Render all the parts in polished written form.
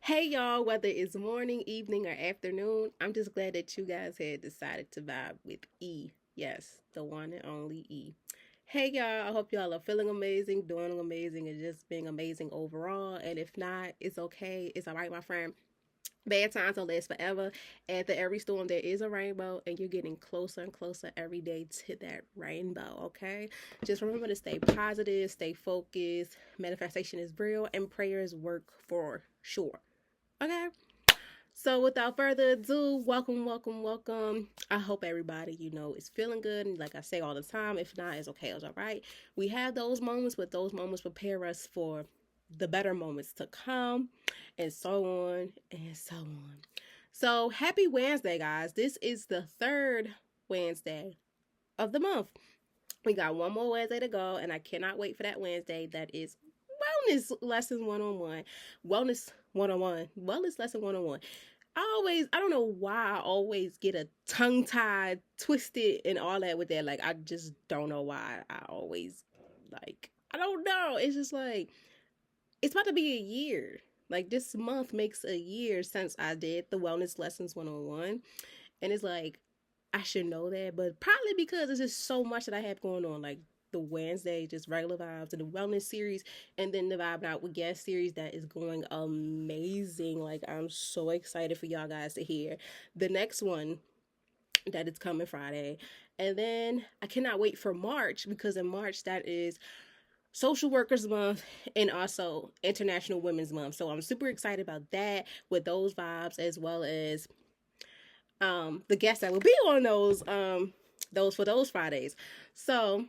Hey y'all, whether it's morning, evening, or afternoon, I'm just glad that you guys had decided to vibe with E. Yes, the one and only E. Hey y'all, I hope y'all are feeling amazing, doing amazing, and just being amazing overall. And if not, it's okay. It's all right, my friend. Bad times don't last forever. After every storm, there is a rainbow, and you're getting closer and closer every day to that rainbow, okay? Just remember to stay positive, stay focused. Manifestation is real, and prayers work for sure. Okay. So without further ado, welcome, welcome, welcome. I hope everybody, is feeling good. And like I say all the time, if not, it's okay. It's all right. We have those moments, but those moments prepare us for the better moments to come, and so on and so on. So happy Wednesday, guys. This is the third Wednesday of the month. We got one more Wednesday to go, and I cannot wait for that Wednesday. That is wellness lessons 101. Wellness 101. Wellness lesson 101. I don't know why I always get a tongue tied, twisted, and all that with that. Like, I just don't know why I always, I don't know. It's just like, it's about to be a year. Like, this month makes a year since I did the Wellness Lessons 101. And it's like, I should know that, but probably because there's just so much that I have going on. Like, the Wednesday, just regular vibes, and the wellness series, and then the Vibe Out with Guest series that is going amazing. Like, I'm so excited for y'all guys to hear the next one that is coming Friday. And then I cannot wait for March, because in March, that is Social Workers Month and also International Women's Month. So I'm super excited about that with those vibes, as well as the guests that will be on those for those Fridays. So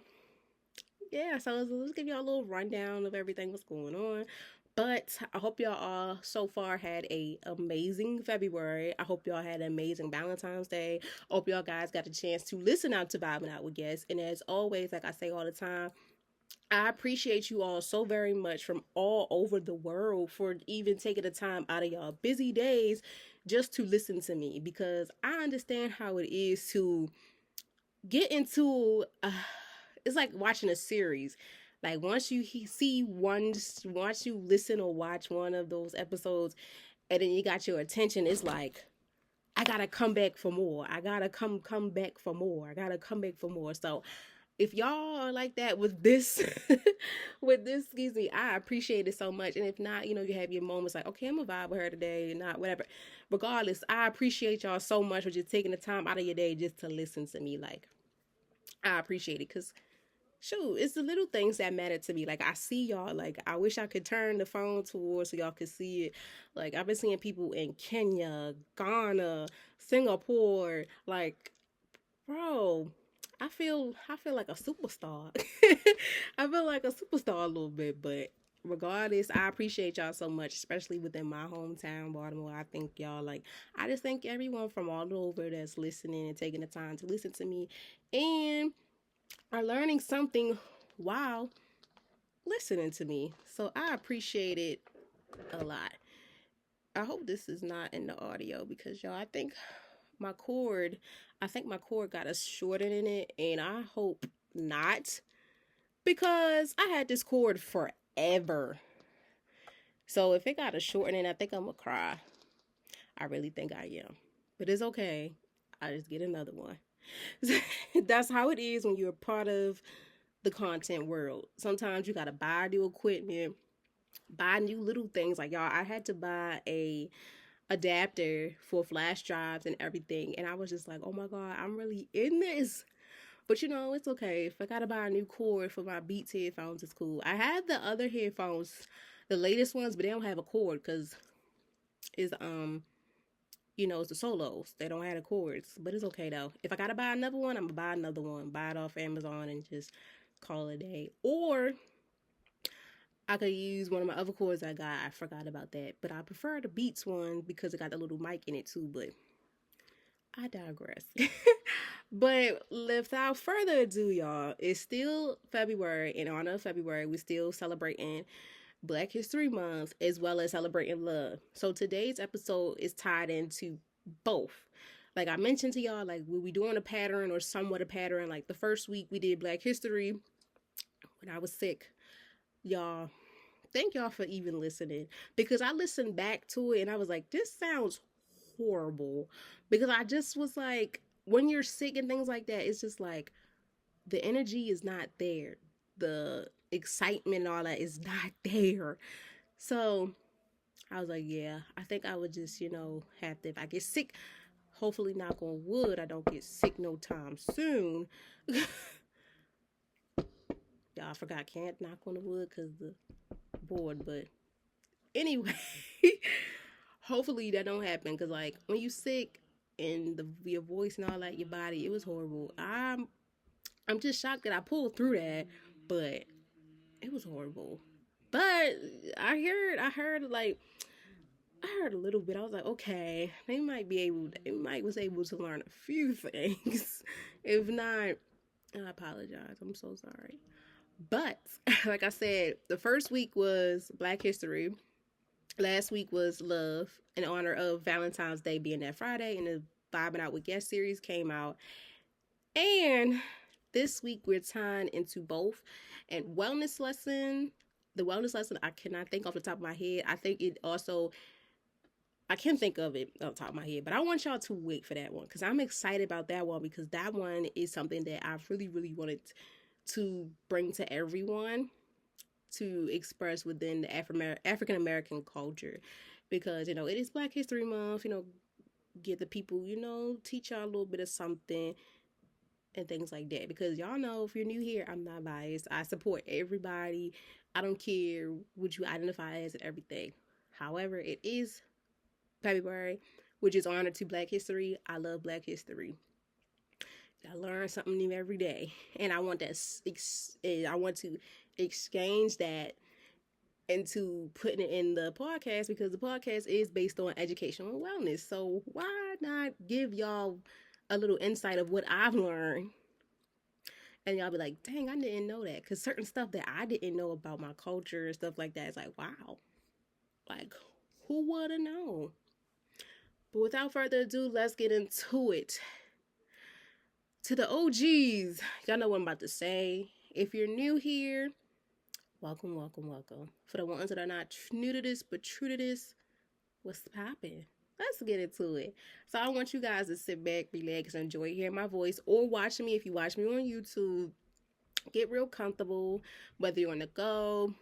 yeah, so let's give y'all a little rundown of everything what's going on. But I hope y'all all so far had a amazing February. I hope y'all had an amazing Valentine's Day. I hope y'all guys got a chance to listen out to Vibing Out with Guests. And as always, like I say all the time, I appreciate you all so very much from all over the world for even taking the time out of y'all busy days just to listen to me, because I understand how it is to get into it's like watching a series. Like, once you see one, once you listen or watch one of those episodes, and then you got your attention, it's like, I gotta come back for more. I gotta come back for more. I gotta come back for more. So if y'all are like that with this with this, excuse me, I appreciate it so much. And if not, you have your moments like, okay, I'm a vibe with her today, not whatever. Regardless, I appreciate y'all so much for just taking the time out of your day just to listen to me. Like, I appreciate it, because shoot, it's the little things that matter to me. Like, I see y'all. Like, I wish I could turn the phone towards so y'all could see it. Like, I've been seeing people in Kenya, Ghana, Singapore. Like, bro, I feel like a superstar. I feel like a superstar a little bit, but regardless, I appreciate y'all so much, especially within my hometown, Baltimore. I think y'all, like, I just thank everyone from all over that's listening and taking the time to listen to me and are learning something while listening to me. So I appreciate it a lot. I hope this is not in the audio, because y'all, my cord, I think my cord got a shorten in it, and I hope not, because I had this cord forever. So if it got a shorten in, I think I'm gonna cry. I really think I am, but it's okay. I just get another one. That's how it is when you're a part of the content world. Sometimes you gotta buy new equipment, buy new little things. Like, y'all, I had to buy a adapter for flash drives and everything, and I was just like, oh my god, I'm really in this. But it's okay. If I gotta buy a new cord for my Beats headphones, it's cool. I have the other headphones, the latest ones, but they don't have a cord, because it's it's the solos. They don't have the cords, but it's okay though. If I gotta buy another one, I'm gonna buy another one. Buy it off Amazon and just call it a day. Or I could use one of my other cords I got. I forgot about that, but I prefer the Beats one because it got the little mic in it too. But I digress. But without further ado, y'all, it's still February. In honor of February, we're still celebrating Black History Month, as well as celebrating love. So today's episode is tied into both. Like I mentioned to y'all, like, we doing a pattern or somewhat a pattern. Like, the first week we did Black History when I was sick, y'all. Thank y'all for even listening, because I listened back to it and I was like, this sounds horrible. Because I just was like, when you're sick and things like that, it's just like the energy is not there. The excitement and all that is not there. So I was like, yeah, I think I would just, have to, if I get sick, hopefully, knock on wood, I don't get sick no time soon. Y'all, I forgot, can't knock on the wood because the board, but anyway, hopefully that don't happen, because like when you sick and your voice and all that, your body, it was horrible. I'm just shocked that I pulled through that, but it was horrible. But I heard like I heard a little bit. I was like, okay, they might was able to learn a few things. If not, I apologize. I'm so sorry. But like I said, the first week was Black History. Last week was Love, in honor of Valentine's Day being that Friday, and the Vibing Out with Guest series came out. And this week we're tying into both. And the wellness lesson, I cannot think off the top of my head. I think it also, I can think of it off the top of my head, but I want y'all to wait for that one, because I'm excited about that one, because that one is something that I've really, really wanted to bring to everyone to express within the African American culture, because it is Black History Month. Get the people, teach y'all a little bit of something and things like that. Because y'all know, if you're new here, I'm not biased. I support everybody. I don't care what you identify as and everything. However, it is February, which is honor to Black History. I love Black History. I learn something new every day, and I want that. I want to exchange that into putting it in the podcast, because the podcast is based on education and wellness. So why not give y'all a little insight of what I've learned, and y'all be like, dang, I didn't know that. Because certain stuff that I didn't know about my culture and stuff like that, it's like, wow, like, who would have known? But without further ado, let's get into it. To the OGs, y'all know what I'm about to say. If you're new here, welcome, welcome, welcome. For the ones that are not new to this, but true to this, what's poppin'? Let's get into it. So I want you guys to sit back, relax, and enjoy hearing my voice, or watching me if you watch me on YouTube. Get real comfortable, whether you're on the go,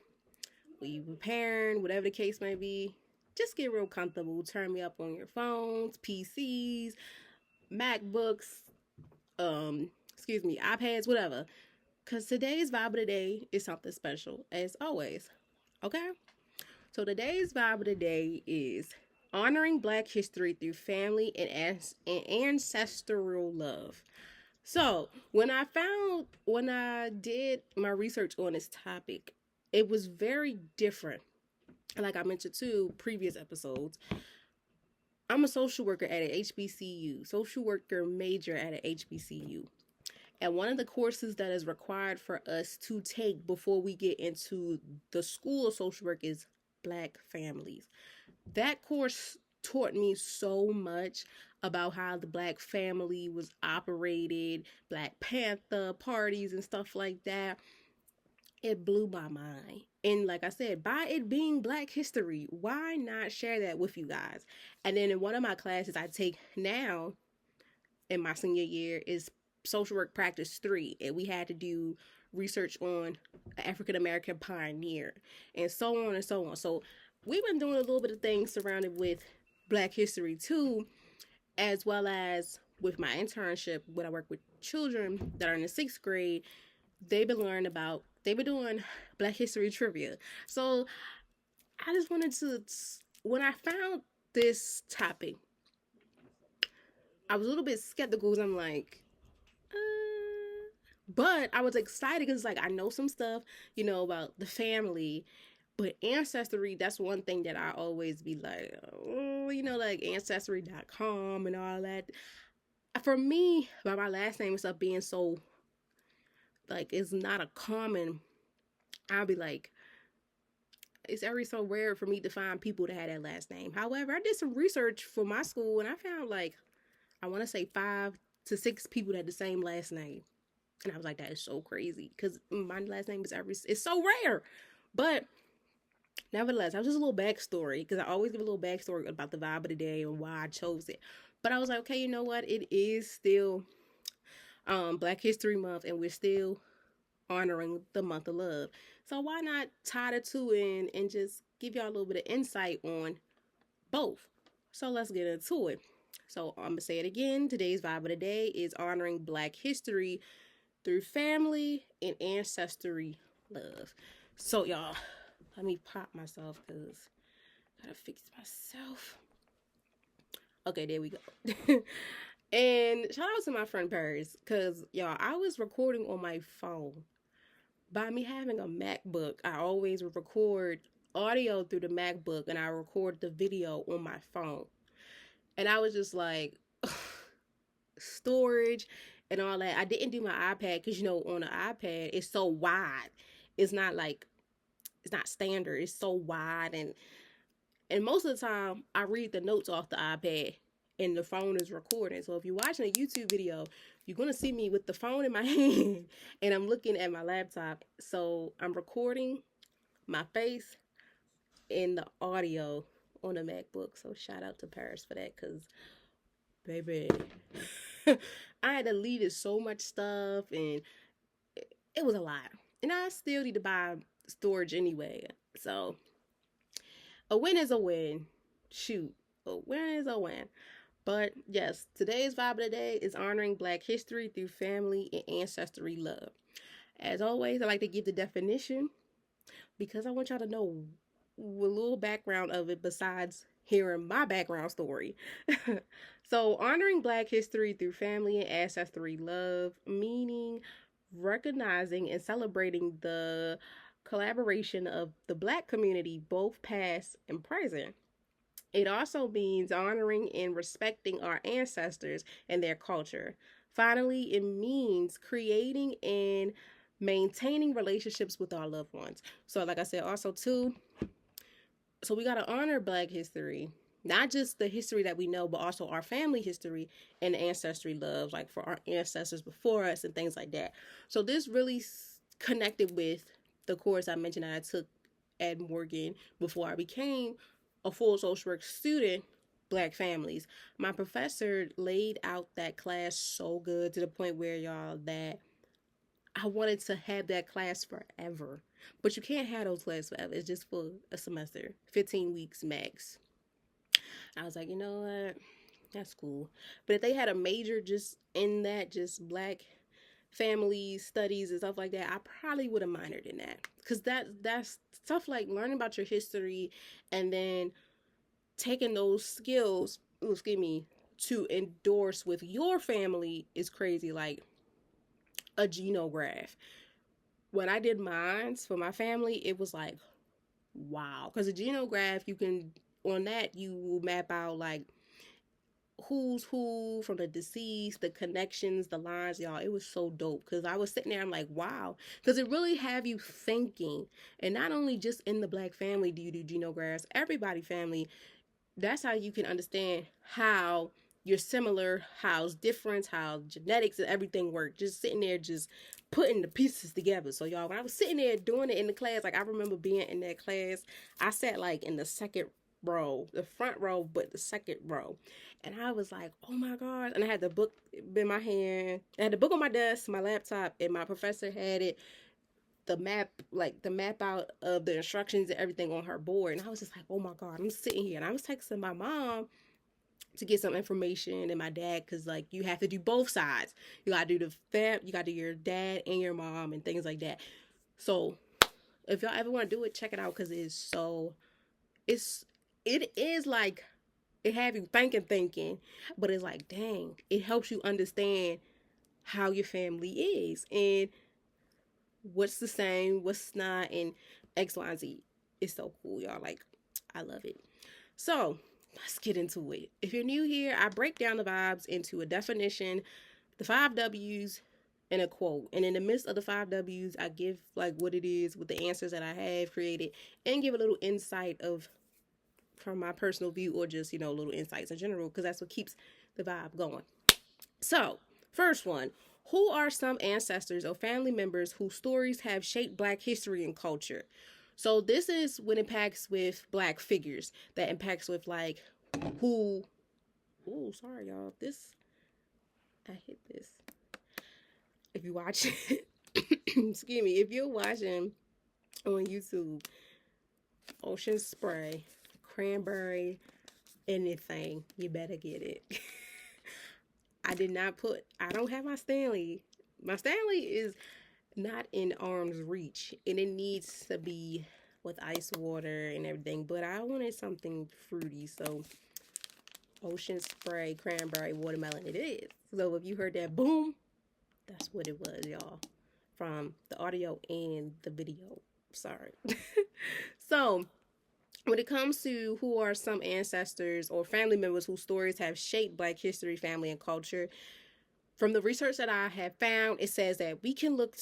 or you preparing, whatever the case may be. Just get real comfortable. Turn me up on your phones, PCs, MacBooks, iPads, whatever. Because today's vibe of the day is something special, as always. Okay? So today's vibe of the day is honoring Black history through family and ancestral love. So when I did my research on this topic, it was very different. Like I mentioned too, previous episodes, I'm a social worker at an HBCU, social worker major at an HBCU. And one of the courses that is required for us to take before we get into the school of social work is Black families. That course taught me so much about how the Black family was operated, Black Panther parties and stuff like that. It blew my mind. And like I said, by it being Black history, why not share that with you guys? And then in one of my classes I take now in my senior year is social work practice 3, and we had to do research on an African American pioneer and so on and so on. So we've been doing a little bit of things surrounded with Black history too, as well as with my internship when I work with children that are in the 6th grade. They've been doing Black history trivia. So I just wanted to, when I found this topic, I was a little bit skeptical, because I'm like, but I was excited because like I know some stuff, about the family, but ancestry, that's one thing that I always be like, oh, like ancestry.com and all that. For me, by my last name and stuff being so, like, it's not a common, I'll be like, it's every so rare for me to find people that had that last name. However, I did some research for my school and I found like, I want to say 5 to 6 people that had the same last name. And I was like, that is so crazy, because my last name is it's so rare. But Nevertheless, that was just a little backstory because I always give a little backstory about the vibe of the day and why I chose it. But I was like, okay, you know what? It is still Black History Month, and we're still honoring the month of love. So why not tie the two in and just give y'all a little bit of insight on both? So let's get into it. So I'm gonna say it again. Today's vibe of the day is honoring Black history through family and ancestry love. So y'all, let me pop myself because I gotta fix myself. Okay, there we go. And shout out to my friend Paris because y'all, I was recording on my phone. By me having a MacBook, I always record audio through the MacBook and I record the video on my phone. And I was just like, storage and all that. I didn't do my iPad because, on the iPad, it's so wide. It's not like, it's not standard. It's so wide. And most of the time, I read the notes off the iPad and the phone is recording. So if you're watching a YouTube video, you're going to see me with the phone in my hand and I'm looking at my laptop. So I'm recording my face and the audio on the MacBook. So shout out to Paris for that because, baby, I had deleted so much stuff and it was a lot. And I still need to buy storage anyway. So a win is a win. Shoot, a win is a win. But yes, today's vibe of the day is honoring Black history through family and ancestry love. As always, I like to give the definition because I want y'all to know a little background of it besides hearing my background story. So, honoring Black history through family and ancestry love, meaning recognizing and celebrating the collaboration of the Black community, both past and present. It also means honoring and respecting our ancestors and their culture. Finally, it means creating and maintaining relationships with our loved ones. So, like I said, also, too, so we got to honor Black history, not just the history that we know, but also our family history and ancestry love, like for our ancestors before us and things like that. So, this really connected with the course I mentioned that I took at Morgan before I became a full social work student, Black families. My professor laid out that class so good to the point where, y'all, that I wanted to have that class forever. But you can't have those classes forever. It's just for a semester, 15 weeks max. I was like, you know what? That's cool. But if they had a major just in that, just Black family studies and stuff like that, I probably would have minored in that. Because that's stuff like learning about your history and then taking those skills, to endorse with your family is crazy. Like a genograph. When I did mines for my family, it was like, wow. Because a genograph, on that, you will map out like who's who from the deceased, the connections, the lines, y'all. It was so dope because I was sitting there, I'm like, wow. Because it really have you thinking. And not only just in the Black family do you do genographs, everybody family. That's how you can understand how you're similar, how's different, how genetics and everything work. Just sitting there, just putting the pieces together. So y'all, when I was sitting there doing it in the class, like I remember being in that class, I sat like in the second row, the front row, but the second row. And I was like, oh my God. And I had the book in my hand. I had the book on my desk, my laptop, and my professor had it, the map out of the instructions and everything on her board. And I was just like, oh my God, I'm sitting here. And I was texting my mom to get some information and my dad, because like you have to do both sides. You gotta do you gotta do your dad and your mom and things like that. So if y'all ever want to do it, check it out because it is like it have you thinking, but it's like, dang, it helps you understand how your family is and what's the same, what's not, and X, Y, and Z. It's so cool, y'all. Like, I love it. So, let's get into it. If you're new here, I break down the vibes into a definition, the 5 W's, and a quote. And in the midst of the 5 W's, I give like what it is with the answers that I have created and give a little insight from my personal view or just, little insights in general because that's what keeps the vibe going. So, first one. Who are some ancestors or family members whose stories have shaped Black history and culture? So this is what impacts with Black figures, that impacts with like who. Oh, sorry y'all. This I hit this. If you watch, excuse me, if you're watching on YouTube, Ocean Spray, Cranberry, anything, you better get it. I did not put. I don't have my Stanley. My Stanley is not in arm's reach, and it needs to be with ice water and everything. But I wanted something fruity, so Ocean Spray, Cranberry, Watermelon. It is. So if you heard that boom, that's what it was, y'all. From the audio and the video. Sorry. So when it comes to who are some ancestors or family members whose stories have shaped Black history, family, and culture, from the research that I have found, it says that we can look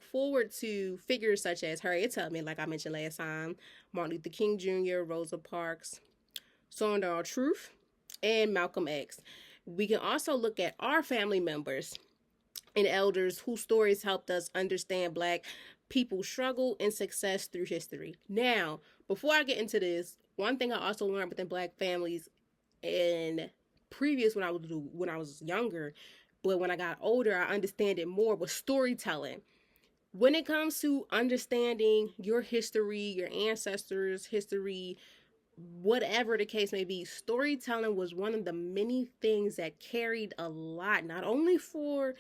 forward to figures such as Harriet Tubman, like I mentioned last time, Martin Luther King Jr., Rosa Parks, Sojourner Truth, and Malcolm X. We can also look at our family members and elders whose stories helped us understand Black people's struggle and success through history. Now, before I get into this, one thing I also learned within Black families and previous when I was younger, but when I got older, I understand it more, was storytelling. When it comes to understanding your history, your ancestors' history, whatever the case may be, storytelling was one of the many things that carried a lot, not only for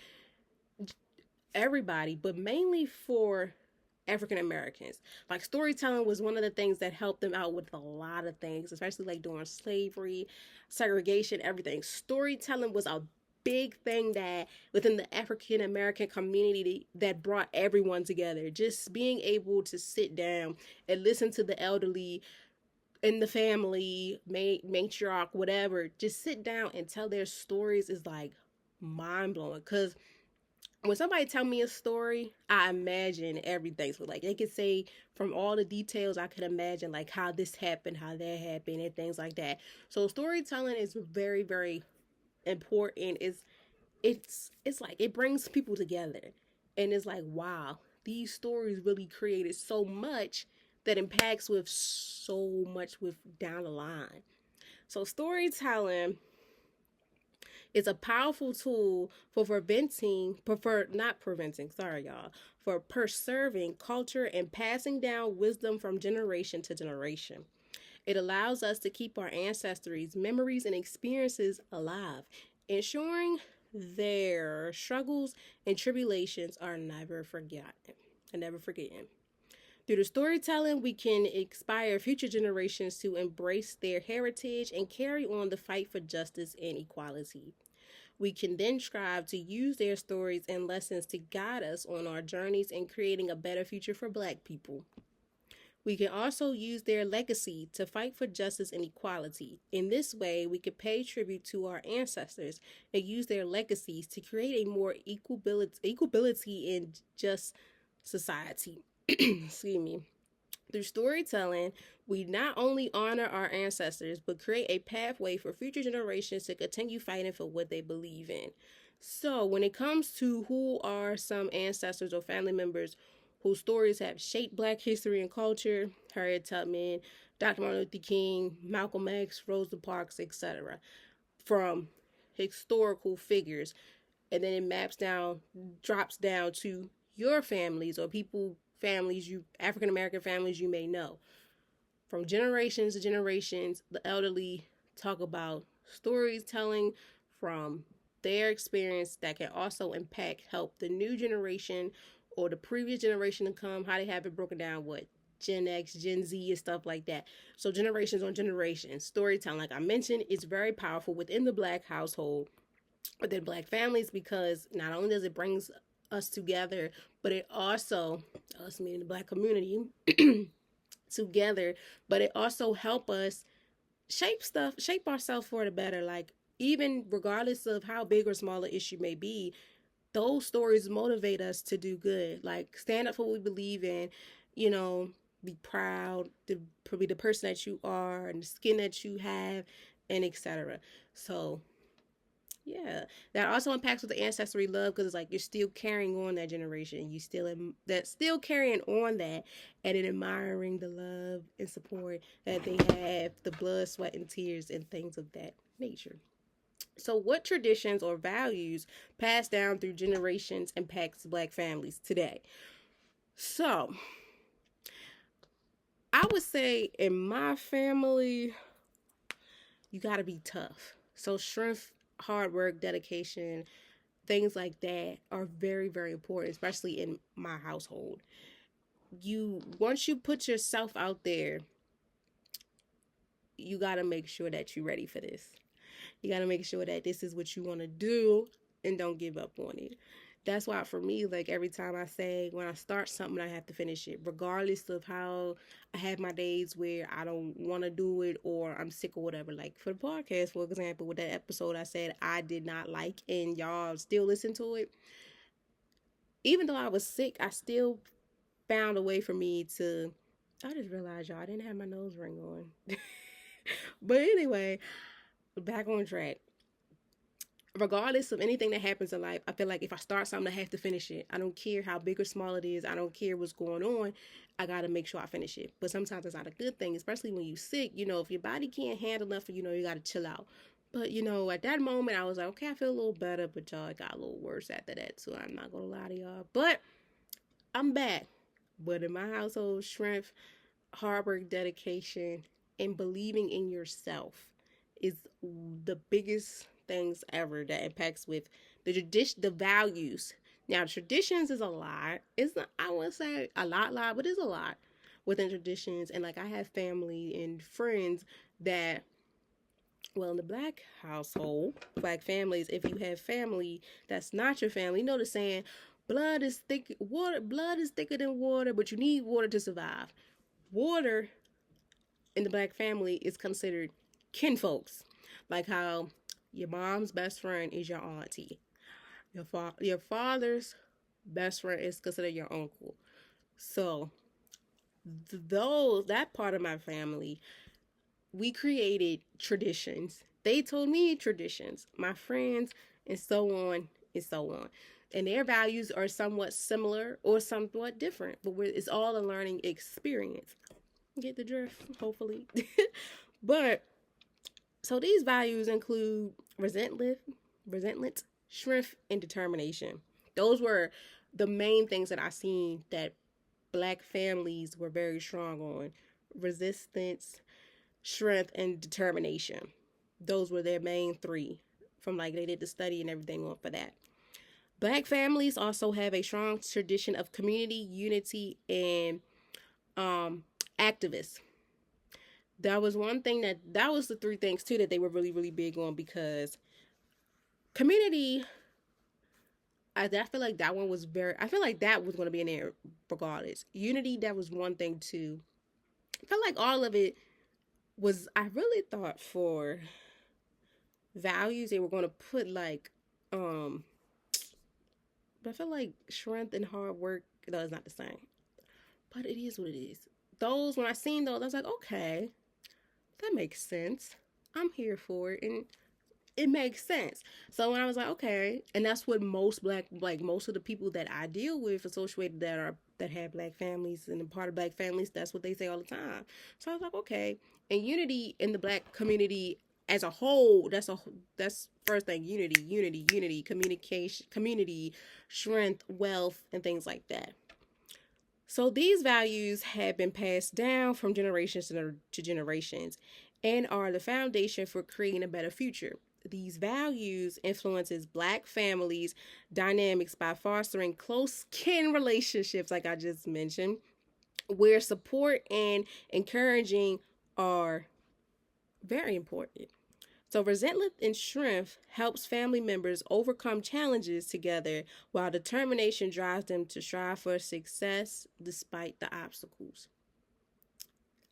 everybody, but mainly for African Americans. Like storytelling was one of the things that helped them out with a lot of things, especially like during slavery, segregation, everything. Storytelling was a big thing that within the African American community that brought everyone together. Just being able to sit down and listen to the elderly in the family, matriarch, whatever, just sit down and tell their stories is like mind blowing. Because when somebody tell me a story, I imagine everything. So like they could say from all the details, I could imagine like how this happened, how that happened, and things like that. So storytelling is very, very important. It's like it brings people together, and it's like wow, these stories really created so much that impacts with so much with down the line. So storytelling is a powerful tool for for preserving culture and passing down wisdom from generation to generation. It allows us to keep our ancestors' memories and experiences alive, ensuring their struggles and tribulations are never forgotten and never forgotten. Through the storytelling, we can inspire future generations to embrace their heritage and carry on the fight for justice and equality. We can then strive to use their stories and lessons to guide us on our journeys in creating a better future for Black people. We can also use their legacy to fight for justice and equality. In this way, we can pay tribute to our ancestors and use their legacies to create a more equality and just society. Excuse me. Through storytelling, we not only honor our ancestors, but create a pathway for future generations to continue fighting for what they believe in. So, when it comes to who are some ancestors or family members whose stories have shaped Black history and culture, Harriet Tubman, Dr. Martin Luther King, Malcolm X, Rosa Parks, etc., from historical figures, and then it drops down to your families or African American families you may know. From generations to generations, the elderly talk about storytelling from their experience that can also help the new generation or the previous generation to come, how they have it broken down, what Gen X, Gen Z, and stuff like that. So generations on generations, storytelling, like I mentioned, is very powerful within the Black household, within Black families, because not only does it bring us together, but it also, us meaning the Black community, together, but it also help us shape ourselves for the better. Like even regardless of how big or small the issue may be, those stories motivate us to do good. Like stand up for what we believe in, you know, be proud to be the person that you are and the skin that you have, and etc. So Yeah, that also impacts with the ancestry love because it's like you're still carrying on that generation. You still that still carrying on that, and then admiring the love and support that they have, the blood, sweat, and tears, and things of that nature. So, what traditions or values passed down through generations impacts Black families today? So, I would say in my family, you got to be tough. So, strength, hard work, dedication, things like that are very, very important, especially in my household. You once you put yourself out there, you got to make sure that you're ready for this. You got to make sure that this is what you want to do and don't give up on it. That's why for me, like every time I say when I start something, I have to finish it, regardless of how I have my days where I don't want to do it or I'm sick or whatever. Like for the podcast, for example, with that episode I said I did not like and y'all still listen to it. Even though I was sick, I still found a way for me to. I just realized y'all I didn't have my nose ring on. But anyway, back on track. Regardless of anything that happens in life, I feel like if I start something, I have to finish it. I don't care how big or small it is. I don't care what's going on. I got to make sure I finish it. But sometimes it's not a good thing, especially when you're sick. You know, if your body can't handle nothing, you got to chill out. But, at that moment, I was like, okay, I feel a little better. But y'all, it got a little worse after that. So I'm not going to lie to y'all. But I'm back. But in my household, strength, hard work, dedication, and believing in yourself is the biggest things ever that impacts with the tradition, the values. Now, traditions is a lot. It's not, I wouldn't say a lot, but it's a lot within traditions. And like I have family and friends that, well, in the black household, black families, if you have family that's not your family, you know the saying, blood is thicker than water, but you need water to survive. Water in the black family is considered kinfolks, like how your mom's best friend is your auntie, your father's best friend is considered your uncle. So that part of my family, we created traditions. They told me traditions, my friends, and so on and so on. And their values are somewhat similar or somewhat different, but it's all a learning experience. Get the drift, hopefully. But so these values include resentment, strength, and determination. Those were the main things that I seen that black families were very strong on. Resistance, strength, and determination. Those were their main three from like they did the study and everything on for that. Black families also have a strong tradition of community, unity, and activists. That was one thing that was the three things too that they were really, really big on because community, I feel like that one was I feel like that was going to be in there regardless. Unity, that was one thing too. I felt like all of it was, I really thought for values, they were going to put like, but I feel like strength and hard work, no, it's not the same. But it is what it is. Those, when I seen those, I was like, okay, that makes sense. I'm here for it. And it makes sense. So when I was like, okay, and that's what most most of the people that I deal with associated that have black families and a part of black families, that's what they say all the time. So I was like, okay, and unity in the black community as a whole, that's first thing, unity, communication, community, strength, wealth, and things like that. So these values have been passed down from generations to generations and are the foundation for creating a better future. These values influences black families dynamics by fostering close kin relationships like I just mentioned, where support and encouraging are very important. So resentment and strength helps family members overcome challenges together, while determination drives them to strive for success despite the obstacles.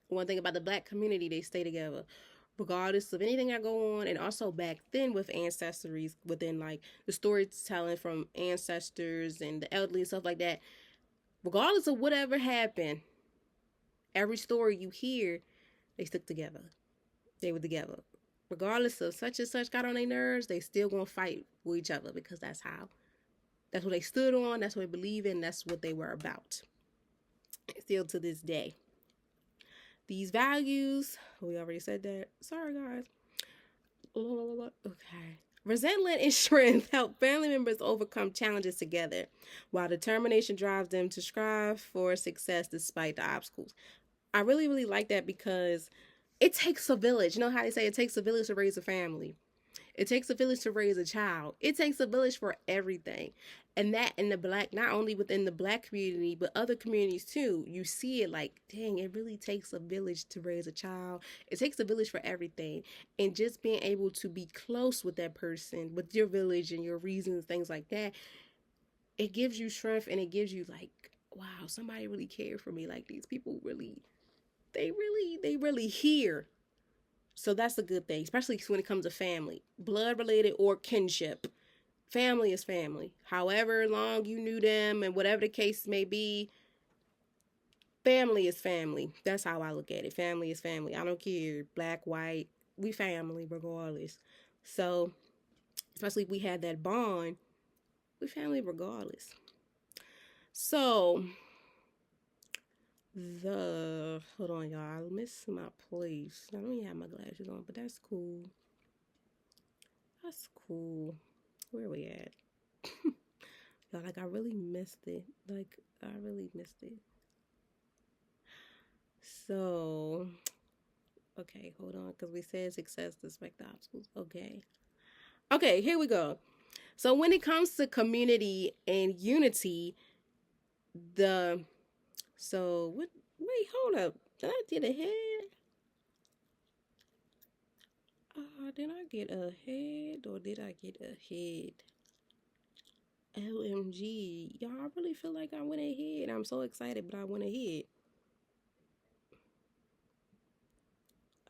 One thing about the black community, they stay together regardless of anything that go on. And also back then with ancestries, within like the storytelling from ancestors and the elderly and stuff like that, regardless of whatever happened, every story you hear, they stuck together. They were together. regardless of such and such got on their nerves, they still gonna fight with each other because that's what they stood on, that's what they believe in, that's what they were about. Still to this day. These values, we already said that. Sorry, guys. Okay. Resentment and strength help family members overcome challenges together, while determination drives them to strive for success despite the obstacles. I really, really like that because it takes a village. You know how they say it takes a village to raise a family? It takes a village to raise a child. It takes a village for everything. And that in the black, not only within the black community, but other communities too, you see it like, dang, it really takes a village to raise a child. It takes a village for everything. And just being able to be close with that person, with your village and your reasons, things like that, it gives you strength and it gives you like, wow, somebody really cared for me. Like these people really, they really here. So that's a good thing, especially when it comes to family, blood related or kinship. Family is family. However long you knew them and whatever the case may be, family is family. That's how I look at it. Family is family. I don't care, black, white, we family regardless. So, especially if we had that bond, we family regardless. So, hold on, y'all. I missed my place. I don't even have my glasses on, but that's cool. That's cool. Where we at? Y'all, like I really missed it. Like I really missed it. So, okay, hold on, because we said success despite the obstacles. Okay, here we go. So when it comes to community and unity, the so what? Wait, hold up. Did I get ahead? Did I get ahead or did I get ahead? OMG, y'all, I really feel like I went ahead. I'm so excited, but I went ahead.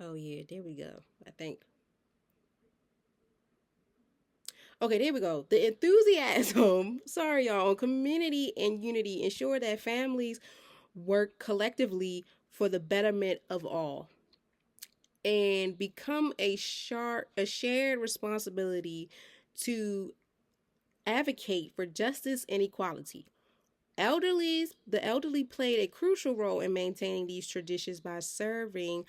Oh yeah, there we go. I think. Okay, there we go. The enthusiasm, sorry y'all, on community and unity ensure that families work collectively for the betterment of all and become a shared responsibility to advocate for justice and equality. The elderly played a crucial role in maintaining these traditions by serving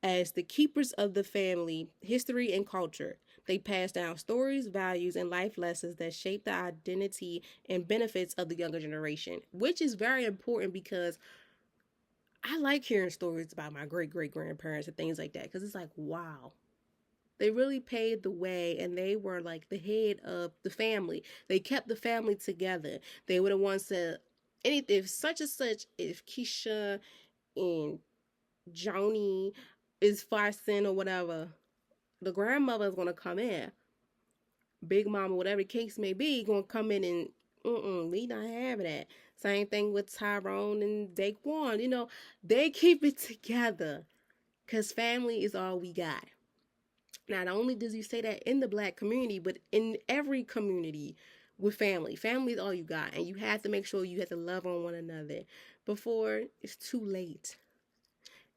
as the keepers of the family, history, and culture. They pass down stories, values, and life lessons that shape the identity and benefits of the younger generation, which is very important because I like hearing stories about my great great grandparents and things like that because it's like, wow, they really paved the way and they were like the head of the family. They kept the family together. They were the ones that, if such and such, if Keisha and Joni is fussing or whatever, the grandmother is gonna come in. Big mama, whatever the case may be, gonna come in and we not having that. Same thing with Tyrone and Daquan. You know, they keep it together because family is all we got. Not only does he say that in the black community, but in every community with family. Family is all you got, and you have to make sure you have to love on one another before it's too late.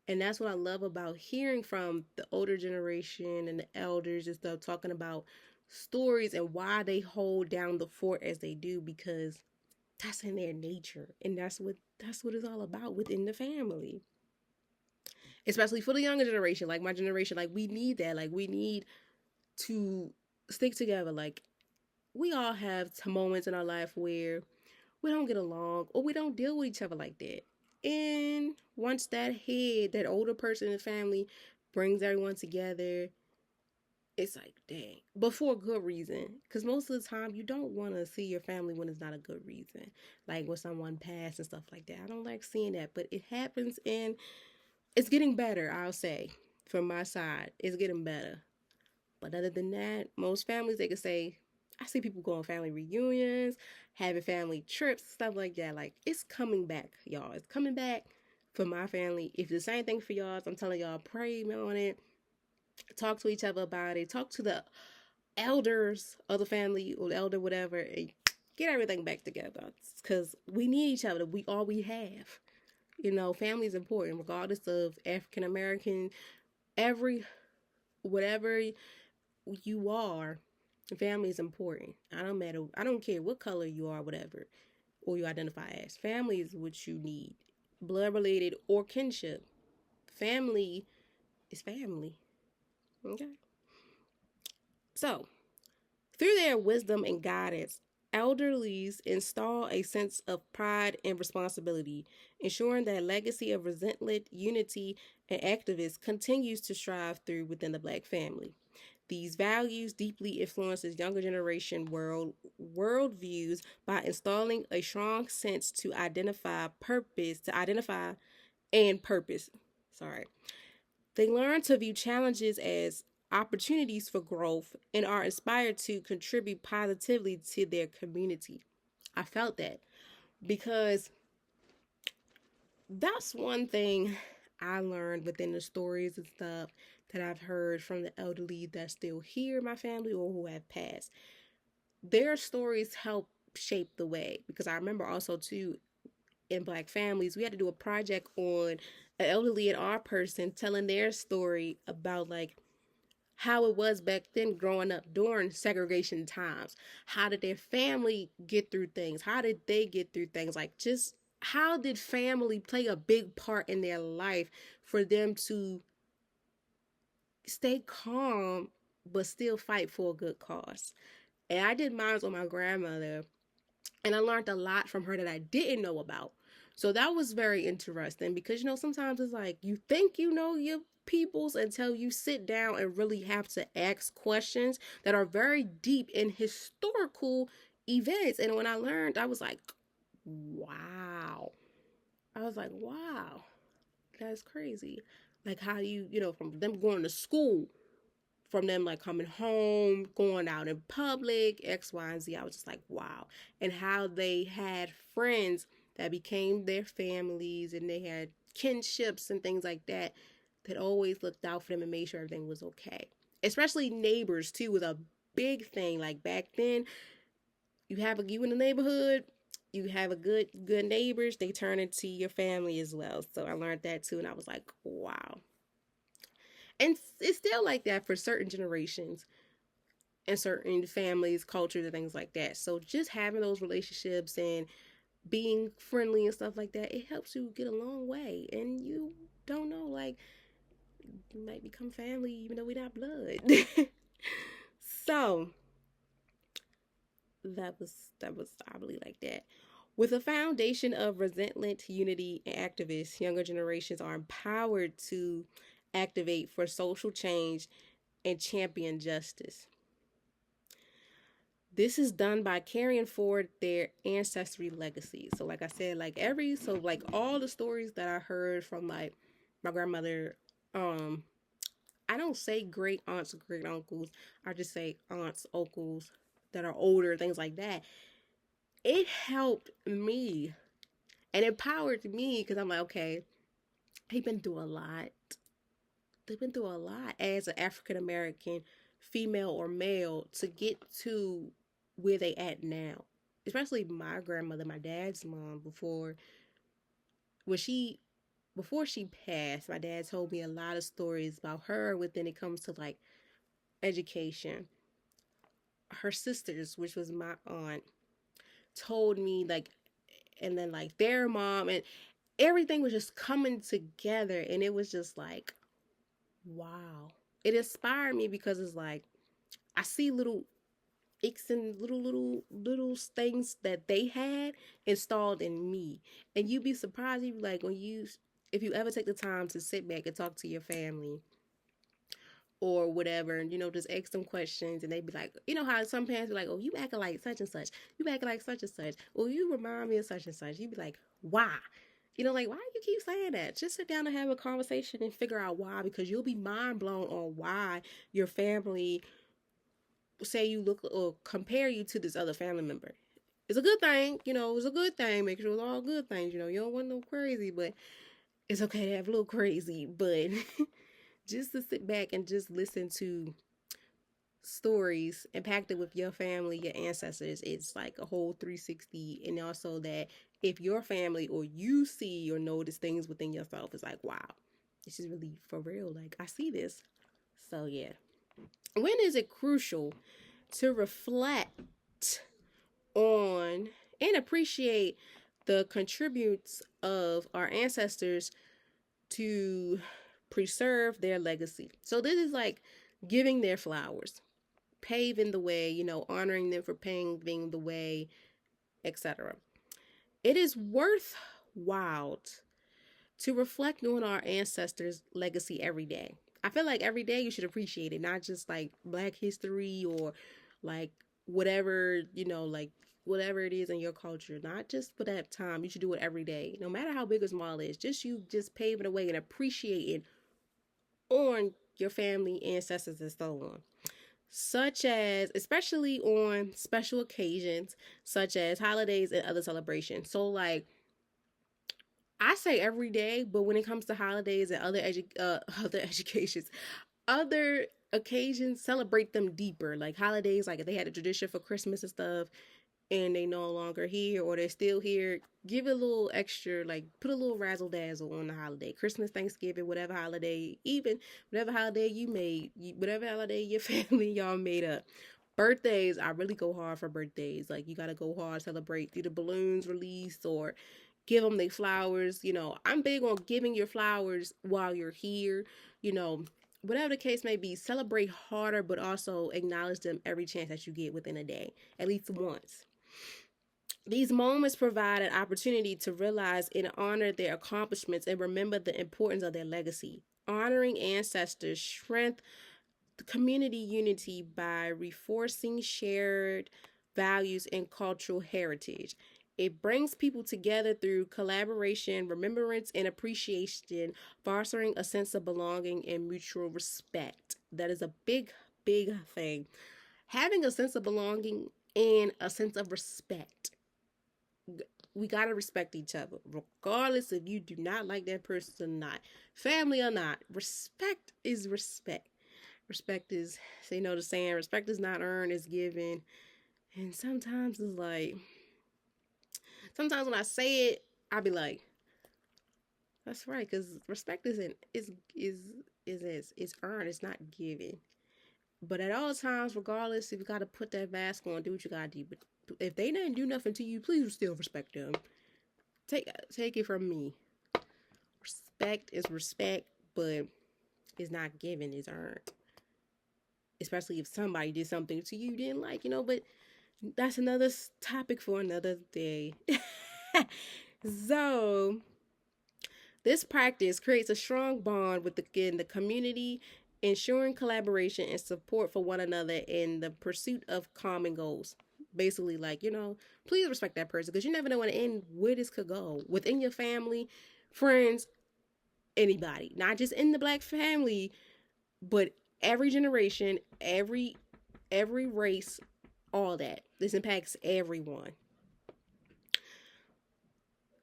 And that's what I love about hearing from the older generation and the elders and stuff, talking about stories and why they hold down the fort as they do, because that's in their nature, and that's what it's all about within the family. Especially for the younger generation, like my generation, like we need that. Like we need to stick together. Like we all have moments in our life where we don't get along or we don't deal with each other like that. And once that older person in the family brings everyone together, it's like, dang, but for a good reason. Because most of the time, you don't want to see your family when it's not a good reason. Like when someone passed and stuff like that. I don't like seeing that, but it happens and it's getting better, I'll say. From my side, it's getting better. But other than that, most families, they can say, I see people going family reunions, having family trips, stuff like that. Like, it's coming back, y'all. It's coming back for my family. If it's the same thing for y'all, I'm telling y'all, pray on it. Talk to each other about it. Talk to the elders of the family or the elder, whatever, and get everything back together. Because we need each other. We all we have. You know, family is important, regardless of African American. Every whatever you are, family is important. I don't care what color you are, whatever, or you identify as. Family is what you need. Blood related or kinship. Family is family. Okay. So, through their wisdom and guidance, elderlies install a sense of pride and responsibility, ensuring that a legacy of resentment, unity, and activism continues to strive through within the Black family. These values deeply influences younger generation worldviews by installing a strong sense to identify and purpose. Sorry. They learn to view challenges as opportunities for growth and are inspired to contribute positively to their community. I felt that because that's one thing I learned within the stories and stuff that I've heard from the elderly that's still here in my family or who have passed. Their stories help shape the way, because I remember also too, in Black families we had to do a project on an elderly and our person telling their story about like how it was back then growing up during segregation times. How did their family get through things? How did they get through things? Like, just how did family play a big part in their life for them to stay calm but still fight for a good cause? And I did mine on my grandmother, and I learned a lot from her that I didn't know about. So that was very interesting because, sometimes it's like you think you know your peoples until you sit down and really have to ask questions that are very deep in historical events. And when I learned, I was like, wow. I was like, wow, that's crazy. Like, how do you, from them going to school, from them like coming home, going out in public, X, Y, and Z. I was just like, wow. And how they had friends that became their families, and they had kinships and things like that that always looked out for them and made sure everything was okay. Especially neighbors too was a big thing. Like back then, you in the neighborhood, you have a good neighbors, they turn into your family as well. So I learned that too, and I was like, wow. And it's still like that for certain generations and certain families, cultures, and things like that. So just having those relationships and being friendly and stuff like that, it helps you get a long way. And you don't know, like, you might become family even though we're not blood. So that was I believe like that. With a foundation of resentment, unity, and activists, younger generations are empowered to activate for social change and champion justice. This is done by carrying forward their ancestry legacy. So like I said, like all the stories that I heard from like my grandmother, I don't say great aunts or great uncles. I just say aunts, uncles that are older, things like that. It helped me and empowered me because I'm like, okay, they've been through a lot. They've been through a lot as an African American female or male to get to where they at now. Especially my grandmother, my dad's mom, when she before she passed, my dad told me a lot of stories about her within it comes to like education. Her sisters, which was my aunt, told me like, and then like their mom, and everything was just coming together, and it was just like, wow. It inspired me because it's like I see little icks and little things that they had installed in me. And you'd be surprised, you like if you ever take the time to sit back and talk to your family or whatever, and just ask them questions, and they'd be like, how some parents be like, oh, you acting like such and such, you acting like such and such, or you remind me of such and such. You'd be like, why? Like, why do you keep saying that? Just sit down and have a conversation and figure out why, because you'll be mind blown on why your family say you look or compare you to this other family member. It's a good thing, it's a good thing. Make sure it's all good things, you don't want no crazy, but it's okay to have a little crazy. But just to sit back and just listen to stories impacted with your family, your ancestors, it's like a whole 360. And also that if your family or you see or notice things within yourself, it's like, wow, this is really for real. Like, I see this. So yeah, When is it crucial to reflect on and appreciate the contributes of our ancestors to preserve their legacy? So this is like giving their flowers, paving the way, honoring them for paving the way, etc. It is worthwhile to reflect on our ancestors' legacy every day. I feel like every day you should appreciate it, not just like Black History or like whatever, like whatever it is in your culture, not just for that time. You should do it every day, no matter how big or small it is. Just paving the way and appreciating on your family, ancestors, and so on. Such as, especially on special occasions, such as holidays and other celebrations. So, like, I say every day, but when it comes to holidays and other educations, other occasions, celebrate them deeper. Like holidays, like if they had a tradition for Christmas and stuff, and they no longer here or they're still here, give it a little extra, like put a little razzle dazzle on the holiday. Christmas, Thanksgiving, whatever holiday, even whatever holiday you made, whatever holiday your family y'all made up. Birthdays, I really go hard for birthdays. Like you gotta go hard, celebrate, do the balloons release or give them their flowers. I'm big on giving your flowers while you're here. Whatever the case may be, celebrate harder, but also acknowledge them every chance that you get within a day, at least once. These moments provide an opportunity to realize and honor their accomplishments and remember the importance of their legacy. Honoring ancestors strength community unity by reinforcing shared values and cultural heritage. It brings people together through collaboration, remembrance, and appreciation, fostering a sense of belonging and mutual respect. That is a big, big thing. Having a sense of belonging and a sense of respect. We got to respect each other, regardless if you do not like that person or not, family or not. Respect is respect. Respect is, the saying, respect is not earned, it's given. And sometimes it's like, sometimes when I say it, I be like, that's right, because respect isn't, is earned, it's not given. But at all times, regardless, if you got to put that mask on, do what you got to do. But if they didn't do nothing to you, please still respect them. Take it from me. Respect is respect, but it's not given, it's earned. Especially if somebody did something to you didn't like, but that's another topic for another day. So, this practice creates a strong bond with the community, ensuring collaboration and support for one another in the pursuit of common goals. Basically, like, please respect that person because you never know where this could go within your family, friends, anybody, not just in the Black family, but every generation, every race, all that. This impacts everyone.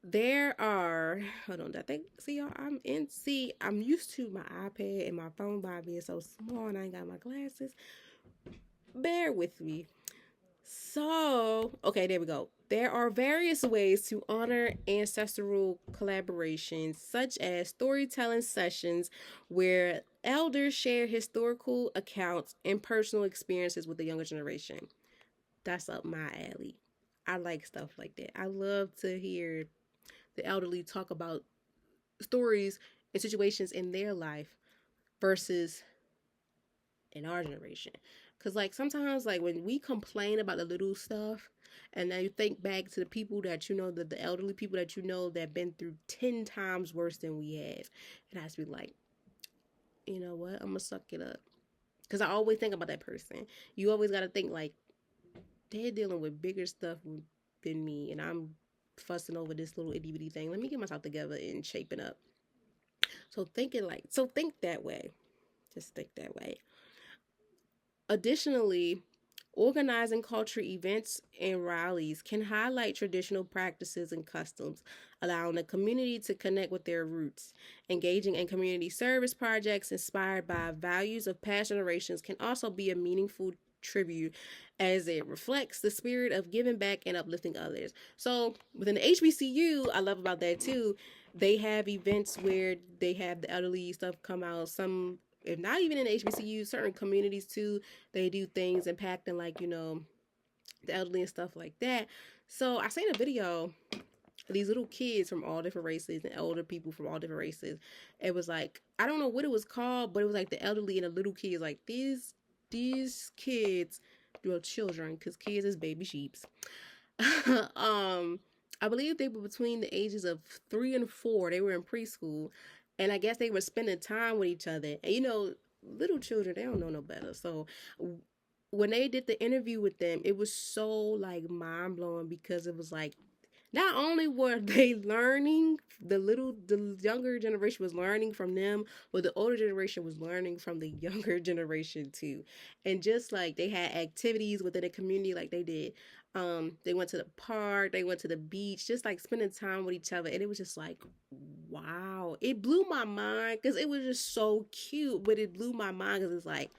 There are, hold on, I think, see y'all, I'm used to my iPad and my phone by being so small and I ain't got my glasses. Bear with me. So, okay, there we go. There are various ways to honor ancestral collaborations, such as storytelling sessions where elders share historical accounts and personal experiences with the younger generation. That's up my alley. I like stuff like that. I love to hear the elderly talk about stories and situations in their life versus in our generation. Because, like, sometimes, like, when we complain about the little stuff, and then you think back to the people that the elderly people that that been through 10 times worse than we have, and I just be like, you know what, I'm gonna suck it up. Because I always think about that person. You always got to think, like, they're dealing with bigger stuff than me, and I'm fussing over this little itty bitty thing. Let me get myself together and shaping up. So think that way. Just think that way. Additionally, organizing cultural events and rallies can highlight traditional practices and customs, allowing the community to connect with their roots. Engaging in community service projects inspired by values of past generations can also be a meaningful tribute as it reflects the spirit of giving back and uplifting others. So within the HBCU, I love about that too, they have events where they have the elderly stuff come out. Some if not even in HBCU, certain communities too, they do things impacting like, you know, the elderly and stuff like that. So I seen a video of these little kids from all different races and older people from all different races. It was like, I don't know what it was called, but it was like the elderly and the little kids. Like these kids, well, children, because kids is baby sheeps. I believe they were between the ages of 3 and 4. They were in preschool, and I guess they were spending time with each other. And you know, little children, they don't know no better. So when they did the interview with them, it was so like mind blowing because it was like not only were they learning, the younger generation was learning from them, but the older generation was learning from the younger generation too. And just like they had activities within the community, like they did, they went to the park, they went to the beach, just like spending time with each other. And it was just like, wow, it blew my mind because it was just so cute, but it blew my mind because it's like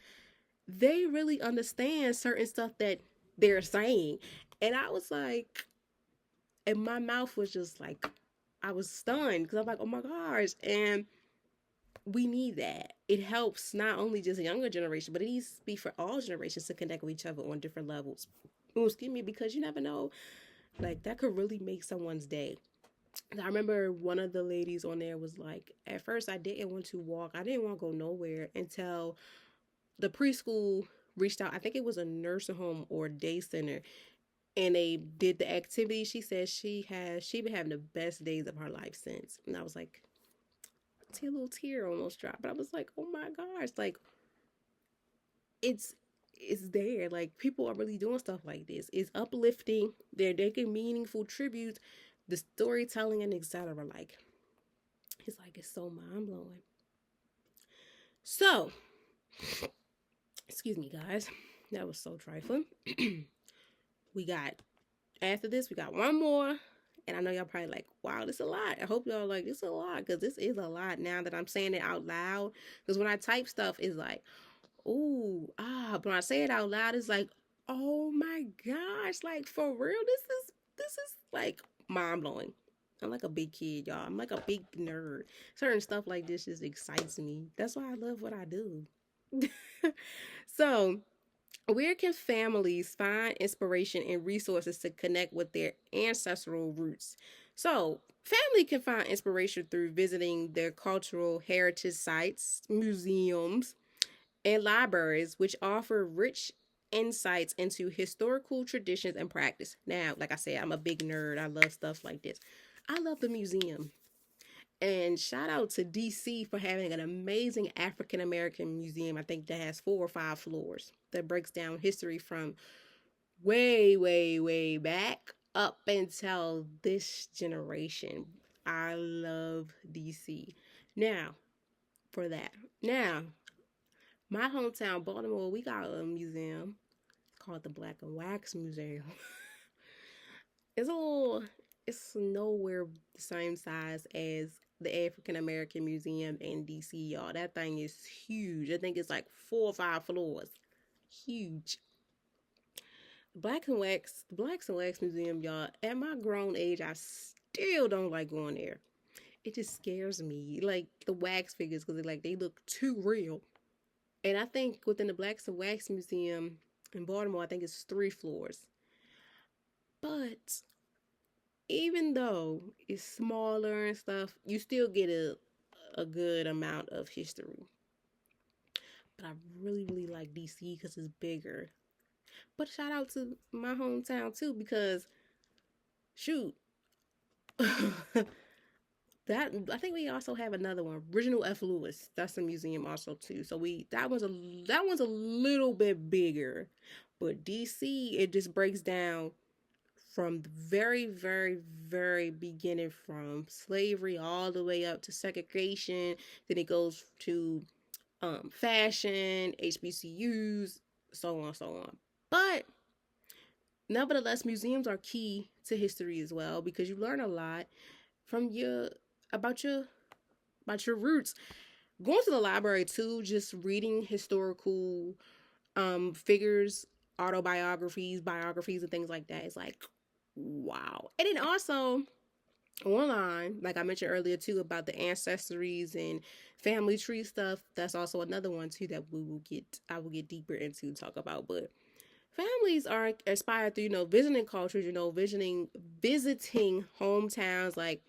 they really understand certain stuff that they're saying. And I was like, and my mouth was just like, I was stunned because I'm like, oh my gosh. And we need that. It helps not only just a younger generation, but it needs to be for all generations to connect with each other on different levels. Oh, excuse me, because you never know, like that could really make someone's day. I remember one of the ladies on there was like, at first I didn't want to walk. I didn't want to go nowhere until the preschool reached out. I think it was a nursing home or day center, and they did the activity. She said she been having the best days of her life since. And I was like, a little tear almost dropped. But I was like, oh my gosh, like it's it's there. Like people are really doing stuff like this. It's uplifting. They're making meaningful tributes, the storytelling and etc. Like it's so mind blowing. So, excuse me, guys. That was so trifling. we got After this, we got one more. And I know y'all probably like, wow, this is a lot. I hope y'all like, this is a lot because this is a lot now that I'm saying it out loud. Because when I type stuff, it's like, ooh, but when I say it out loud, it's like, oh my gosh, like for real, this is like mind blowing. I'm like a big kid, y'all. I'm like a big nerd. Certain stuff like this just excites me. That's why I love what I do. So, where can families find inspiration and resources to connect with their ancestral roots? So, family can find inspiration through visiting their cultural heritage sites, museums, and libraries, which offer rich insights into historical traditions and practice. Now, like I said, I'm a big nerd. I love stuff like this. I love the museum. And shout out to DC for having an amazing African American museum. I think that has 4 or 5 floors that breaks down history from way, way, way back up until this generation. I love DC. Now, for that. Now, my hometown, Baltimore, we got a museum. It's called the Black and Wax Museum. It's a little, it's nowhere the same size as the African American Museum in DC, y'all. That thing is huge. I think it's like 4 or 5 floors. Huge. The Blacks and Wax Museum, y'all. At my grown age, I still don't like going there. It just scares me. Like the wax figures, because they look too real. And I think within the Blacks and Wax Museum in Baltimore, I think it's 3 floors. But even though it's smaller and stuff, you still get a good amount of history. But I really, really like DC because it's bigger. But shout out to my hometown too because shoot. That I think we also have another one, Original F. Lewis. That's a museum also too. So that one's a little bit bigger, but DC it just breaks down from the very, very, very beginning, from slavery all the way up to segregation. Then it goes to fashion, HBCUs, so on, so on. But nevertheless, museums are key to history as well because you learn a lot from about your about your roots. Going to the library too, just reading historical figures, autobiographies, biographies, and things like that is like wow. And then also online, like I mentioned earlier too, about the ancestries and family tree stuff. That's also another one too that I will get deeper into talk about. But families are inspired through, visiting cultures, visiting hometowns. Like